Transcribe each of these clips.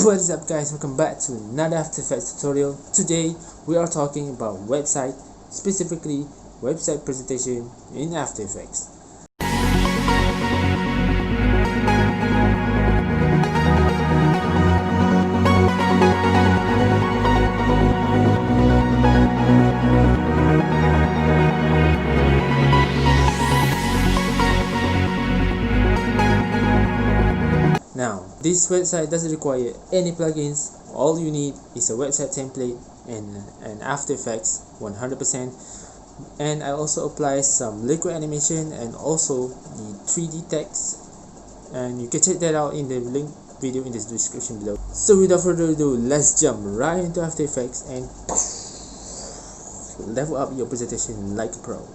What is up guys, welcome back to another After Effects tutorial. Today we are talking about website, specifically website presentation in After Effects. Now, this website doesn't require any plugins. All you need is a website template and After Effects 100%. And I also apply some liquid animation and also the 3D text. And you can check that out in the link video in the description below. So without further ado, let's jump right into After Effects and level up your presentation like a pro.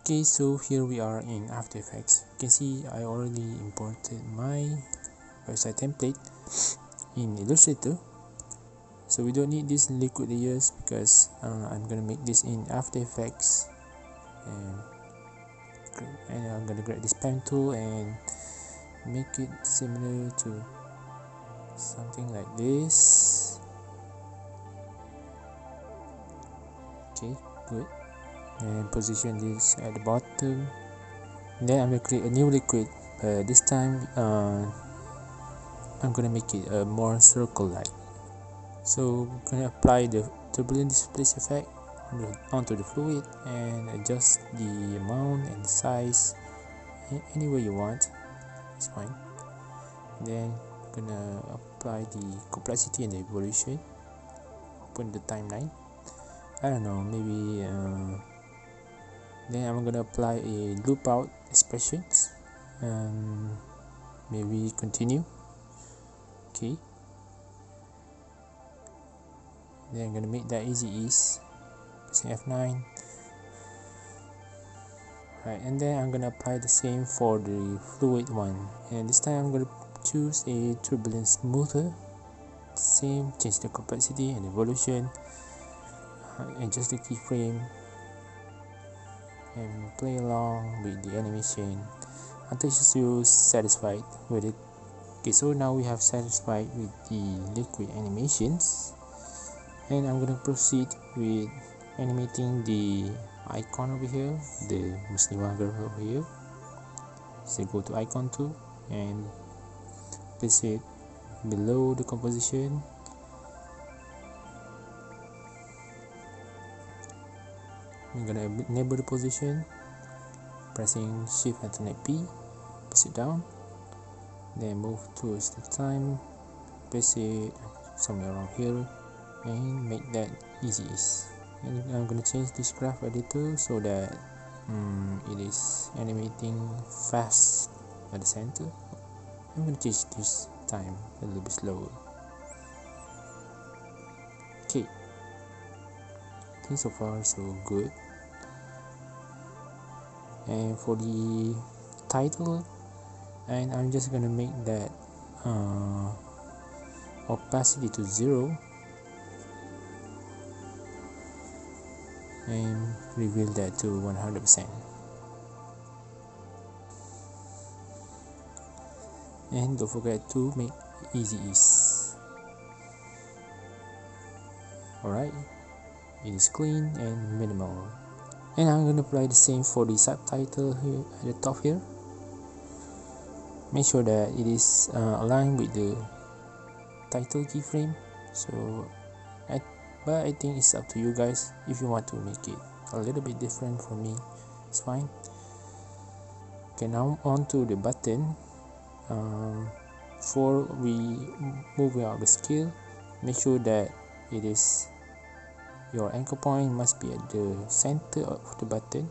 Okay, so here we are in After Effects. You can see I already imported my website template in Illustrator, so we don't need these liquid layers because I'm gonna make this in After Effects, and I'm gonna grab this pen tool and make it similar to something like this. Okay, good. And position this at the bottom. Then I'm going to create a new liquid, but this time I'm going to make it a more circle-like. So I'm going to apply the turbulent displace effect onto the fluid and adjust the amount and the size any way you want. It's fine. Then I'm going to apply the complexity and the evolution. Open the timeline. I don't know, maybe then I'm gonna apply a loop out expressions and maybe continue. Okay, then I'm gonna make that easy ease, pressing F9. Right, and then I'm gonna apply the same for the fluid one, and this time I'm gonna choose a turbulent smoother. Same, change the complexity and evolution, adjust the keyframe and play along with the animation until you're satisfied with it. Okay, so now we have satisfied with the liquid animations, and I'm gonna proceed with animating the icon over here, the Muslimah girl over here. So go to icon 2 and place it below the composition. I'm gonna enable the position, pressing Shift and Alternate P, press it down, then move towards the time, place it somewhere around here, and make that easy ease. And I'm gonna change this graph editor so that it is animating fast at the center. I'm gonna change this time a little bit slower. Okay, I think so far so good. And for the title, and I'm just gonna make that opacity to 0 and reveal that to 100%. And don't forget to make easy ease. Alright, it is clean and minimal. And I'm going to apply the same for the subtitle here at the top here. Make sure that it is aligned with the title keyframe. So but I think it's up to you guys. If you want to make it a little bit different from me, it's fine. Okay, now on to the button. Before we move out the scale, make sure that it is your anchor point must be at the center of the button,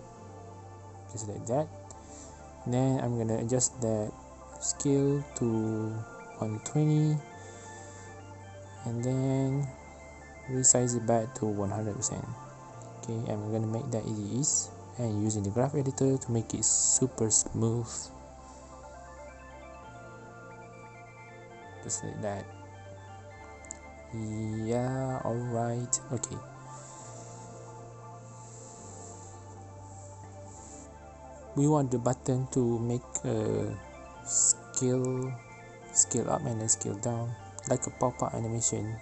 just like that. Then I'm gonna adjust that scale to 120 and then resize it back to 100%. Okay, I'm gonna make that easy ease and using the graph editor to make it super smooth, just like that. Yeah, alright, okay. We want the button to make a scale up and then scale down like a pop-up animation,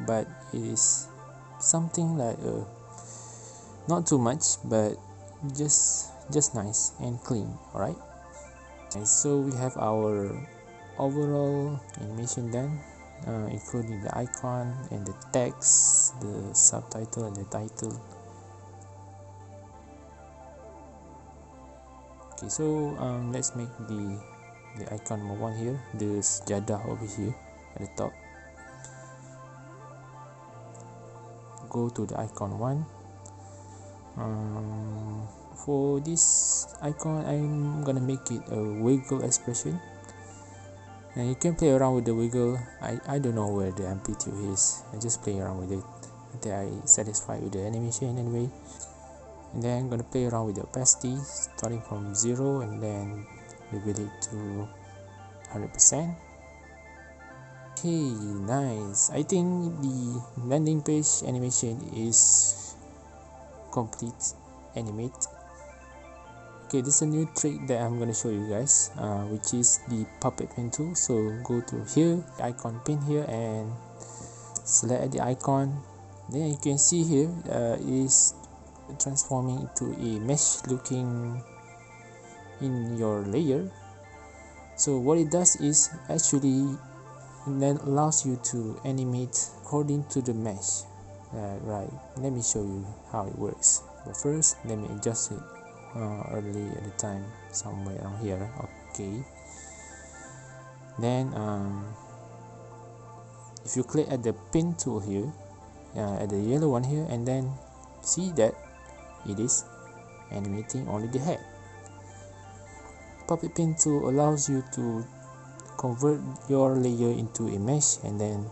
but it is something like not too much, but just nice and clean. Alright, and so we have our overall animation done, including the icon and the text, the subtitle and the title. Okay, so let's make the icon number 1 here, the sejadah over here at the top. Go to the icon 1. For this icon, I'm gonna make it a wiggle expression, and you can play around with the wiggle. I don't know where the amplitude is. I just play around with it until I satisfied with the animation anyway. And then I'm gonna play around with the opacity, starting from 0 and then reveal it to 100%. Okay, nice. I think the landing page animation is complete. Animate. Okay, this is a new trick that I'm gonna show you guys, which is the puppet pen tool. So go to here, icon pin here, and select the icon. Then you can see here is transforming into a mesh looking in your layer. So what it does is actually then allows you to animate according to the mesh. Right, let me show you how it works. But first, let me adjust it early at the time, somewhere around here. Okay, then if you click at the pin tool here, at the yellow one here, and then see that it is animating only the head. Puppet pin tool allows you to convert your layer into a mesh and then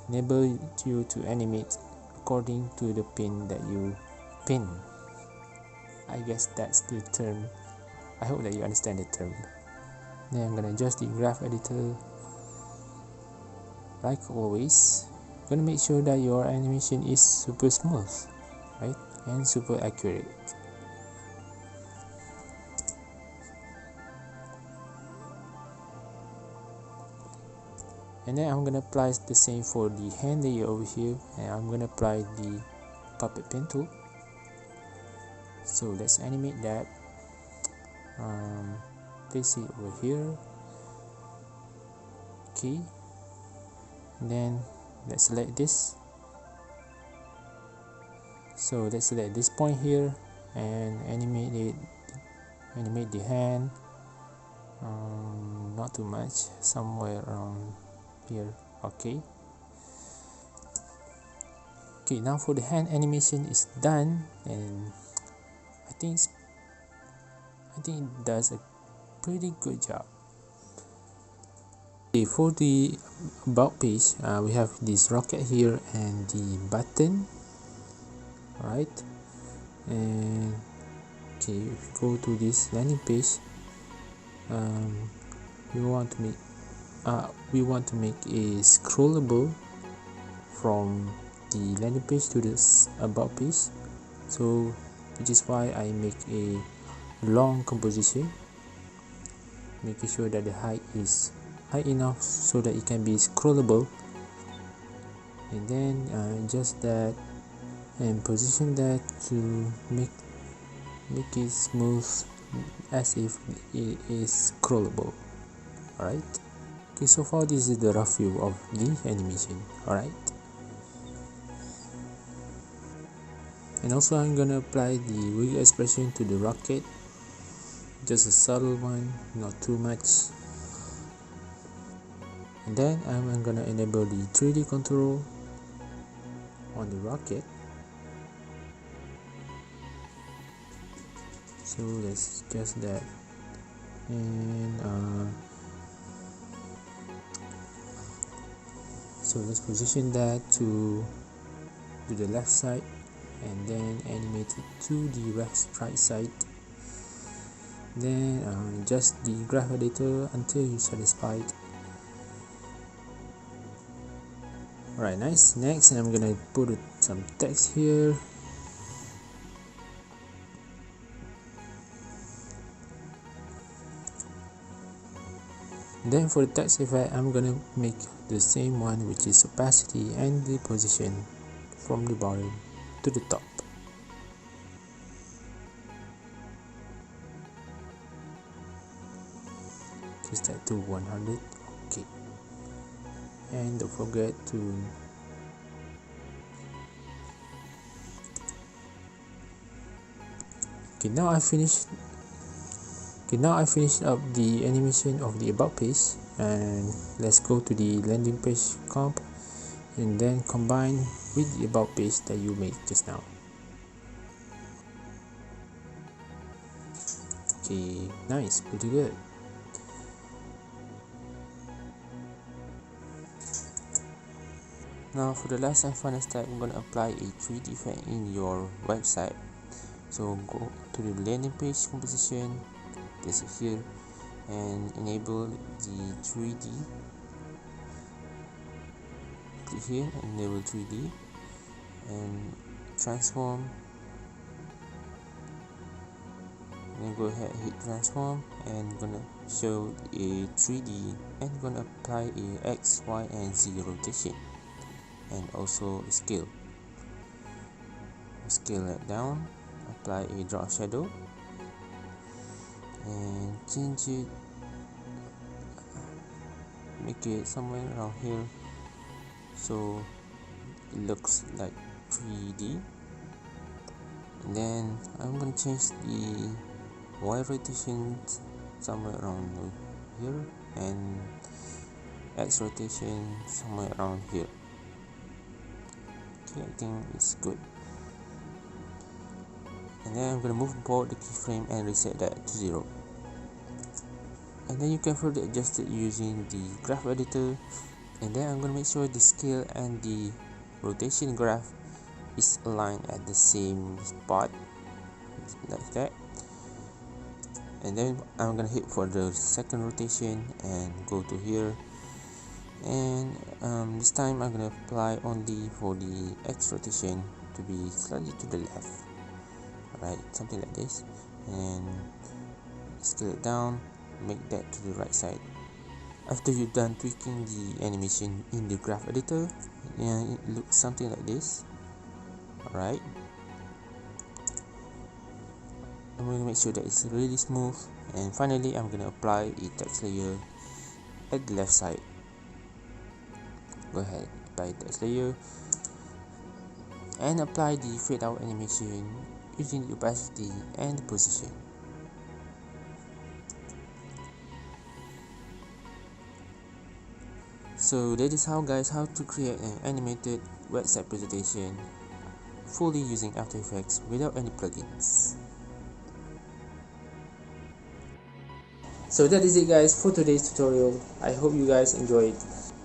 enable you to animate according to the pin that you pin. I guess that's the term. I hope that you understand the term. Then I'm gonna adjust the graph editor like always. Gonna make sure that your animation is super smooth, right, and super accurate. And then I'm gonna apply the same for the hand layer over here, and I'm gonna apply the puppet pen tool. So let's animate that. Place it over here. Okay, and then let's select this. So let's select this point here and animate it. Animate the hand. Not too much, somewhere around here. Okay, now for the hand animation is done, and I think it does a pretty good job. Okay, for the about page, we have this rocket here and the button. Alright, and okay, if you go to this landing page, we want to make a scrollable from the landing page to this about page. So which is why I make a long composition, making sure that the height is high enough so that it can be scrollable, and then adjust that and position that to make it smooth as if it is scrollable. Alright, okay, so far this is the rough view of the animation. Alright, and also I'm gonna apply the wiggle expression to the rocket, just a subtle one, not too much. And then I'm gonna enable the 3D control on the rocket. So let's adjust that, and so let's position that to the left side, and then animate it to the right side. Then adjust the graph editor until you're satisfied. Alright, nice. Next, and I'm gonna put some text here. Then for the text effect, I'm gonna make the same one, which is opacity and the position from the bottom to the top. Just that to 100. Okay, and don't forget to now I finished up the animation of the about page, and let's go to the landing page comp and then combine with the about page that you made just now. Okay, nice, pretty good. Now for the last and final step, I'm gonna apply a 3D effect in your website. So go to the landing page composition, place it here, and enable the 3D. Click here, enable 3D, and transform. Then go ahead, hit transform, and gonna show a 3D, and gonna apply a X, Y, and Z rotation, and also scale. Scale that down. Apply a drop shadow and change it, make it somewhere around here so it looks like 3D. And then I'm going to change the Y rotation somewhere around here and X rotation somewhere around here. Okay, I think it's good. And then I'm going to move forward the keyframe and reset that to 0. And then you can further adjust it using the graph editor. And then I'm going to make sure the scale and the rotation graph is aligned at the same spot, like that. And then I'm going to hit for the second rotation and go to here. And this time I'm going to apply only for the X rotation to be slightly to the left. Right, something like this, and scale it down, make that to the right side. After you're done tweaking the animation in the graph editor, and it looks something like this. Alright, I'm going to make sure that it's really smooth, and finally I'm going to apply a text layer at the left side. Go ahead, apply text layer and apply the fade out animation using the opacity and the position. So that is how to create an animated website presentation fully using After Effects without any plugins. So that is it guys for today's tutorial. I hope you guys enjoyed.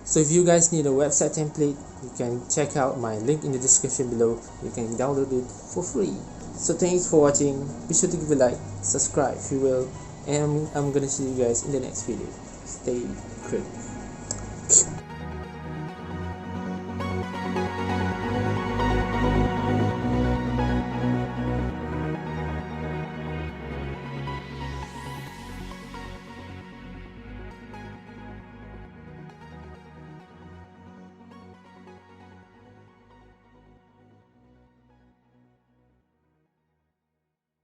So if you guys need a website template, you can check out my link in the description below. You can download it for free. So thanks for watching. Be sure to give a like, subscribe if you will, and I'm gonna see you guys in the next video. Stay creative.